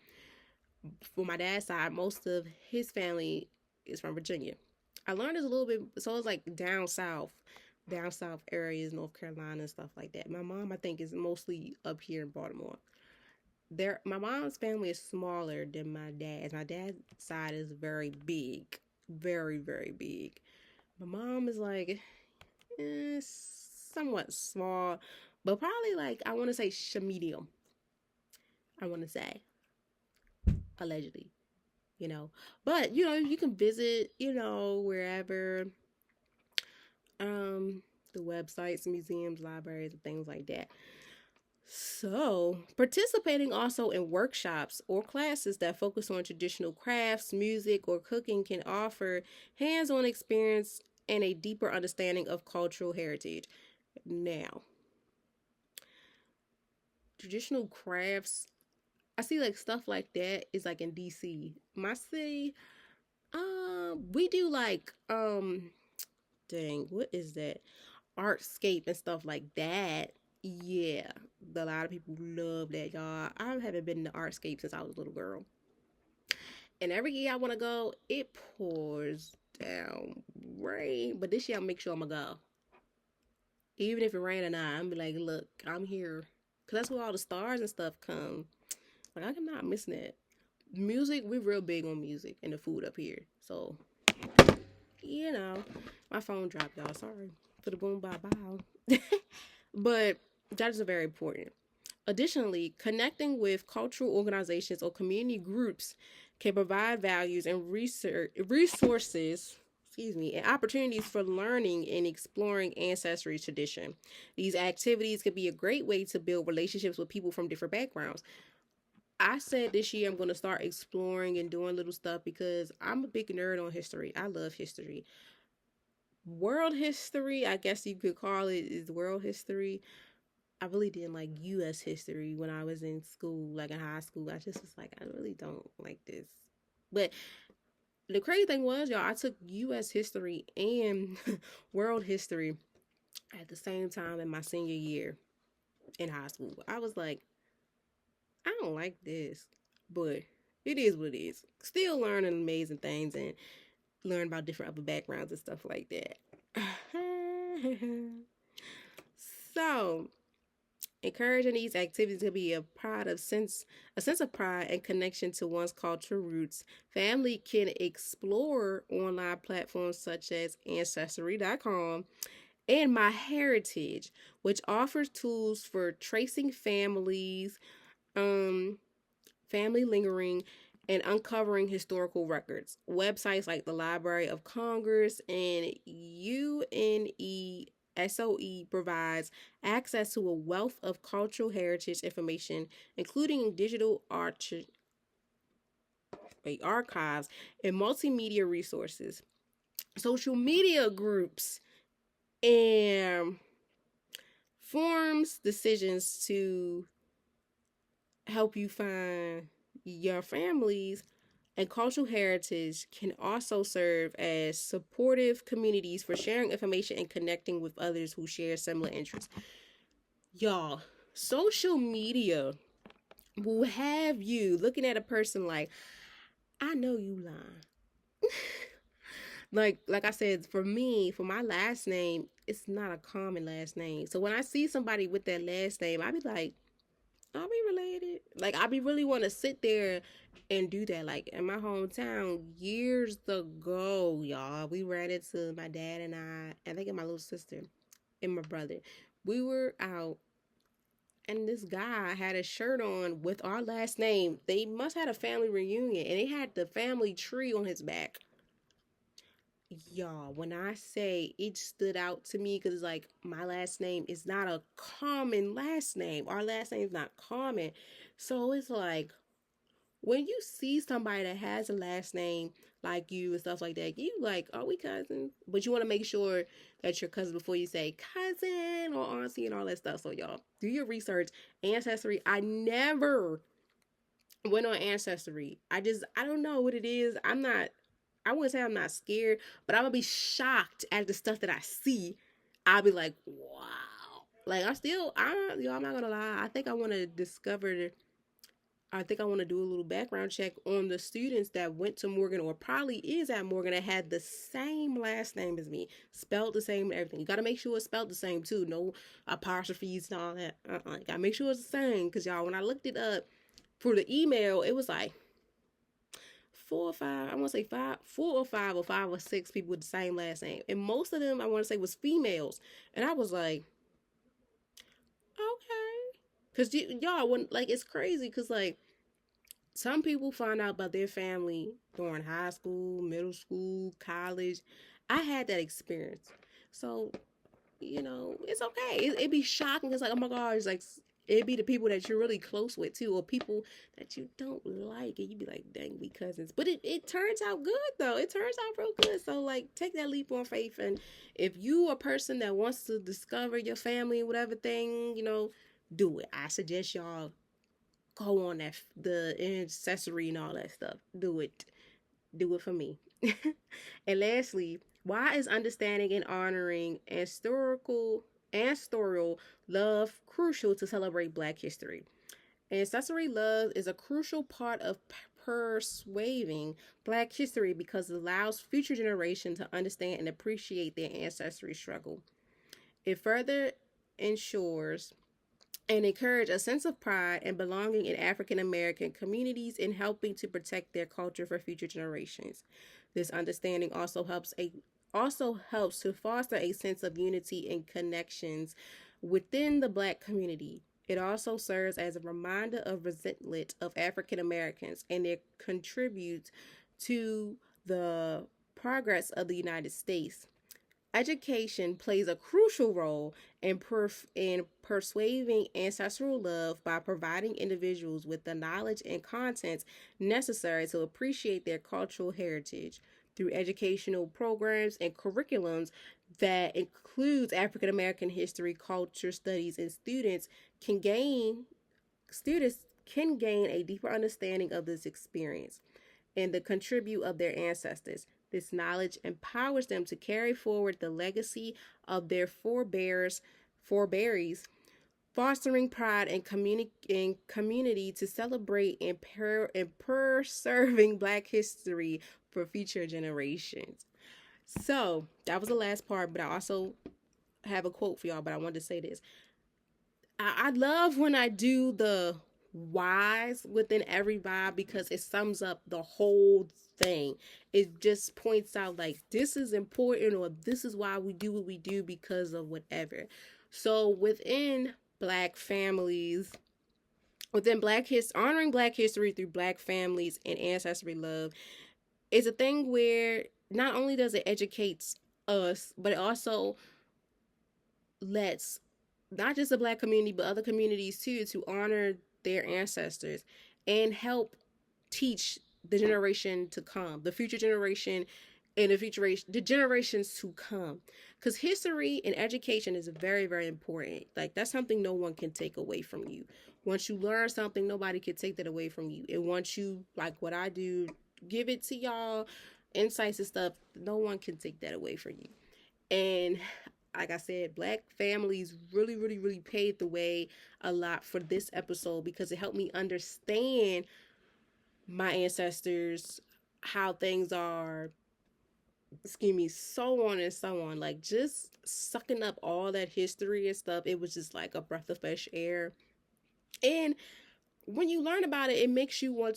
for my dad's side, most of his family is from Virginia. I learned this a little bit, so it's like down south areas, North Carolina and stuff like that. My mom, I think, is mostly up here in Baltimore. My mom's family is smaller than my dad's. My dad's side is very big, very very big. My mom is like somewhat small, but probably like I want to say medium. I want to say allegedly, but you can visit, wherever, the websites, museums, libraries, and things like that. So, participating also in workshops or classes that focus on traditional crafts, music, or cooking can offer hands on experience and a deeper understanding of cultural heritage. Now, traditional crafts, I see like stuff like that is like in DC. My city, we do like, dang, what is that? Artscape and stuff like that. Yeah, a lot of people love that, y'all. I haven't been to Artscape since I was a little girl, and every year I want to go, it pours down rain. But this year I make sure I'm gonna go, even if it rain or not. I'm be like, look, I'm here, cause that's where all the stars and stuff come. Like I'm not missing it. Music, we're real big on music and the food up here. So you know, my phone dropped, y'all. Sorry for the boom bye bye. But that is very important. Additionally, connecting with cultural organizations or community groups can provide values and resources, and opportunities for learning and exploring ancestry tradition. These activities can be a great way to build relationships with people from different backgrounds. I said this year I'm going to start exploring and doing little stuff because I'm a big nerd on history. I love history. World history, I guess you could call it, is world history. I really didn't like U.S. history when I was in school, like in high school. I just was like, I really don't like this. But the crazy thing was, y'all, I took U.S. history and world history at the same time in my senior year in high school. I was like, I don't like this, but it is what it is. Still learning amazing things and learn about different other backgrounds and stuff like that. So, encouraging these activities to be a sense of pride and connection to one's cultural roots. Family can explore online platforms such as Ancestry.com and My Heritage, which offers tools for tracing family lingering, and uncovering historical records. Websites like the Library of Congress and UNESOE provides access to a wealth of cultural heritage information, including digital archives and multimedia resources. Social media groups and forms decisions to help you find your families and cultural heritage can also serve as supportive communities for sharing information and connecting with others who share similar interests. Y'all, social media will have you looking at a person like, I know you lying. like I said, for me, for my last name, it's not a common last name. So when I see somebody with that last name, I be like, are we related? Like, I be really want to sit there and do that. Like, in my hometown, years ago, y'all, we ran into my dad and I think and my little sister and my brother. We were out, and this guy had a shirt on with our last name. They must have had a family reunion, and they had the family tree on his back. Y'all, when I say it stood out to me, because like my last name is not a common last name. Our last name is not common. So it's like when you see somebody that has a last name like you and stuff like that, you like, are we cousins? But you want to make sure that you're cousin before you say cousin or auntie and all that stuff. So y'all, do your research. Ancestry, I never went on Ancestry. I don't know what it is. I wouldn't say I'm not scared, but I'm gonna be shocked at the stuff that I see. I'll be like, wow. Like I'm not gonna lie. I think I want to do a little background check on the students that went to Morgan or probably is at Morgan that had the same last name as me, spelled the same and everything. You got to make sure it's spelled the same too. No apostrophes and all that. Got to make sure it's the same because y'all, when I looked it up for the email, it was like four or five. I want to say five, 4 or 5 or 5 or 6 people with the same last name, and most of them I want to say was females. And I was like, okay, because y'all, when like it's crazy because like some people find out about their family during high school, middle school, college. I had that experience. So, it's okay. It'd be shocking. It's like, oh my God, it's like, it'd be the people that you're really close with too, or people that you don't like. And you'd be like, dang, we cousins. But it turns out good though. It turns out real good. So, like, take that leap on faith. And if you a person that wants to discover your family and whatever thing, do it. I suggest y'all go on that the ancestry and all that stuff. Do it for me. And lastly, why is understanding and honoring ancestral love crucial to celebrate Black history? Ancestry love is a crucial part of persuading Black history because it allows future generations to understand and appreciate their ancestry struggle. It further ensures and encourage a sense of pride and belonging in African American communities in helping to protect their culture for future generations. This understanding also helps to foster a sense of unity and connections within the Black community. It also serves as a reminder of resentment of African Americans and their contribute to the progress of the United States. Education plays a crucial role in persuading ancestral love by providing individuals with the knowledge and contents necessary to appreciate their cultural heritage. Through educational programs and curriculums that includes African American history, culture studies, and students can gain a deeper understanding of this experience and the contribute of their ancestors. This knowledge empowers them to carry forward the legacy of their forebears, fostering pride and community to celebrate and preserving Black history for future generations. So that was the last part, but I also have a quote for y'all, but I wanted to say this. I love when I do the whys within every vibe because it sums up the whole thing. It just points out like this is important or this is why we do what we do because of whatever. So within Black families, honoring Black history through Black families and ancestry love is a thing where not only does it educate us, but it also lets not just the Black community but other communities too to honor their ancestors and help teach the generation to come, the future generation and the generations to come, because history and education is very, very important. Like that's something no one can take away from you. Once you learn something, nobody can take that away from you. And once you, like what I do, give it to y'all, insights and stuff, no one can take that away from you. And like I said, Black families really, really, really paved the way a lot for this episode because it helped me understand my ancestors, how things are, excuse me, so on and so on. Like just sucking up all that history and stuff, it was just like a breath of fresh air. And when you learn about it, it makes you want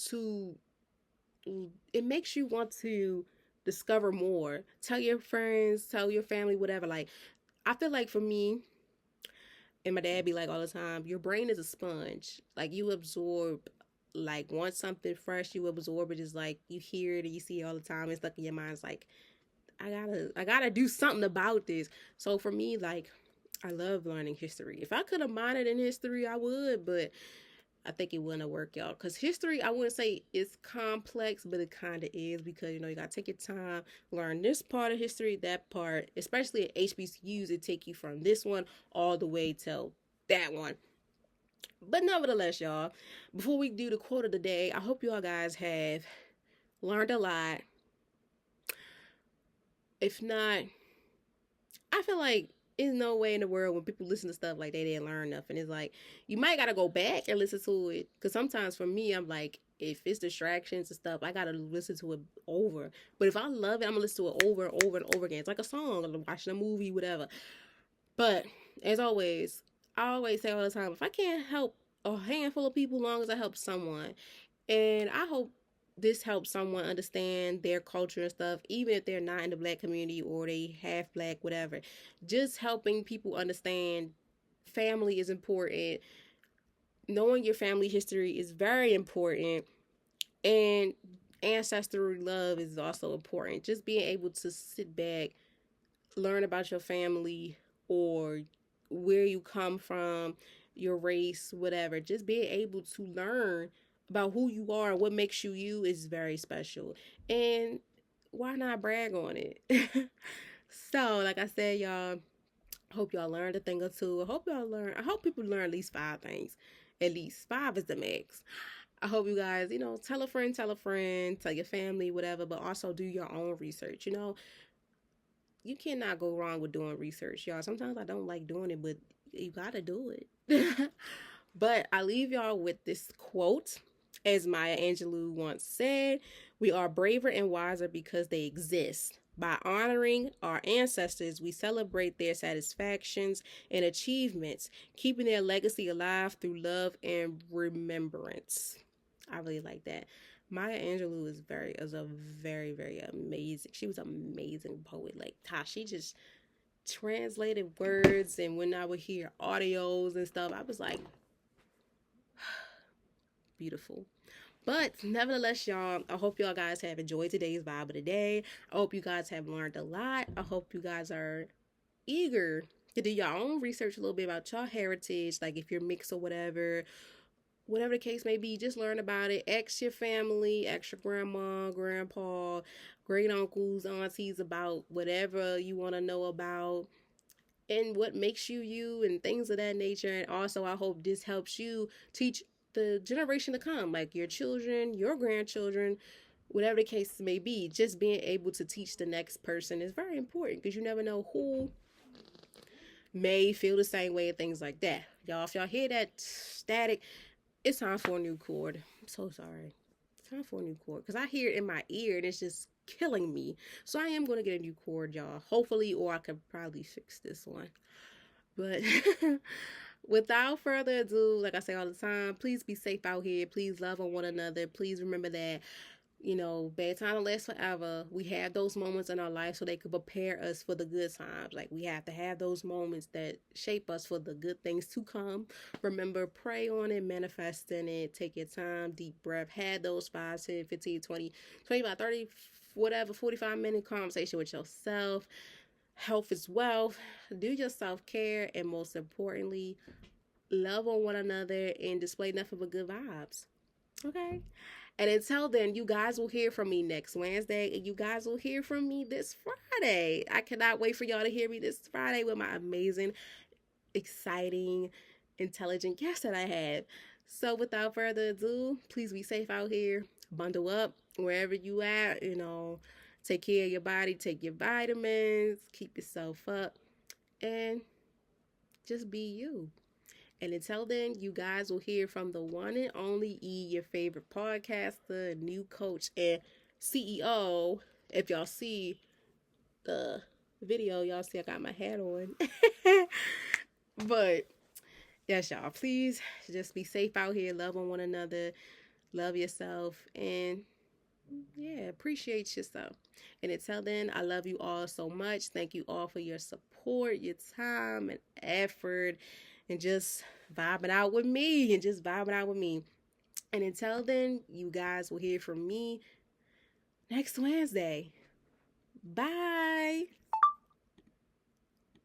to discover more. Tell your friends, tell your family, whatever. Like I feel like for me, and my dad be like all the time, your brain is a sponge. Like you absorb, like once something fresh, you absorb it. Is like you hear it and you see it all the time. It's stuck in your mind. It's like I gotta do something about this. So for me, like I love learning history. If I could have minored in history, I would, but I think it wouldn't work out because history, I wouldn't say it's complex, but it kind of is because you gotta take your time, learn this part of history, that part, especially at HBCUs. It take you from this one all the way till that one. But nevertheless, y'all, before we do the quote of the day, I hope y'all guys have learned a lot. If not, I feel like there's no way in the world when people listen to stuff like they didn't learn nothing. It's like you might gotta go back and listen to it. Cause sometimes for me, I'm like, if it's distractions and stuff, I gotta listen to it over. But if I love it, I'm gonna listen to it over and over and over again. It's like a song, or watching a movie, whatever. But as always, I always say all the time, if I can't help a handful of people, long as I help someone, and I hope this helps someone understand their culture and stuff, even if they're not in the black community or they half black, whatever. Just helping people understand family is important. Knowing your family history is very important. And ancestral love is also important. Just being able to sit back, learn about your family or where you come from, your race, whatever. Just being able to learn about who you are, what makes you you is very special. And why not brag on it? So, like I said, y'all, hope y'all learned a thing or two. I hope people learn at least 5 things. At least 5 is the max. I hope you guys, tell a friend, tell your family, whatever, but also do your own research. You cannot go wrong with doing research, y'all. Sometimes I don't like doing it, but you gotta do it. But I leave y'all with this quote. As Maya Angelou once said, we are braver and wiser because they exist. By honoring our ancestors, we celebrate their satisfactions and achievements, keeping their legacy alive through love and remembrance. I really like that. Maya Angelou is a very, very amazing. She was an amazing poet. Like she just translated words, and when I would hear audios and stuff, I was like, beautiful. But nevertheless, y'all, I hope y'all guys have enjoyed today's vibe of the day. I hope you guys have learned a lot. I hope you guys are eager to do your own research a little bit about your heritage, like if you're mixed or whatever the case may be, just learn about it. Ask your family, ask your grandma, grandpa, great uncles, aunties about whatever you want to know about and what makes you you and things of that nature. And also, I hope this helps you teach the generation to come, like your children, your grandchildren, whatever the case may be. Just being able to teach the next person is very important because you never know who may feel the same way and things like that. Y'all, if y'all hear that static, it's time for a new cord. I'm so sorry. It's time for a new cord because I hear it in my ear and it's just killing me. So I am going to get a new cord, y'all. Hopefully, or I could probably fix this one. But without further ado, like I say all the time, please be safe out here. Please love on one another. Please remember that bad time don't last forever. We have those moments in our life so they could prepare us for the good times. Like we have to have those moments that shape us for the good things to come. Remember, pray on it, manifest in it, take your time, deep breath, have those 5, 10, 15, 20, 25, 30, whatever, 45-minute conversation with yourself. Health is wealth. Do your self-care, and most importantly, love on one another and display nothing but good vibes. Okay? And until then, you guys will hear from me next Wednesday, and you guys will hear from me this Friday. I cannot wait for y'all to hear me this Friday with my amazing, exciting, intelligent guest that I have. So without further ado, please be safe out here. Bundle up wherever you at, take care of your body, take your vitamins, keep yourself up, and just be you. And until then, you guys will hear from the one and only E, your favorite podcaster, new coach, and CEO. If y'all see the video, y'all see I got my hat on. But yes, y'all, please just be safe out here. Love on one another. Love yourself. And yeah, appreciate yourself. And until then, I love you all so much. Thank you all for your support, your time, and effort, and just vibing out with me. And until then, you guys will hear from me next Wednesday. Bye.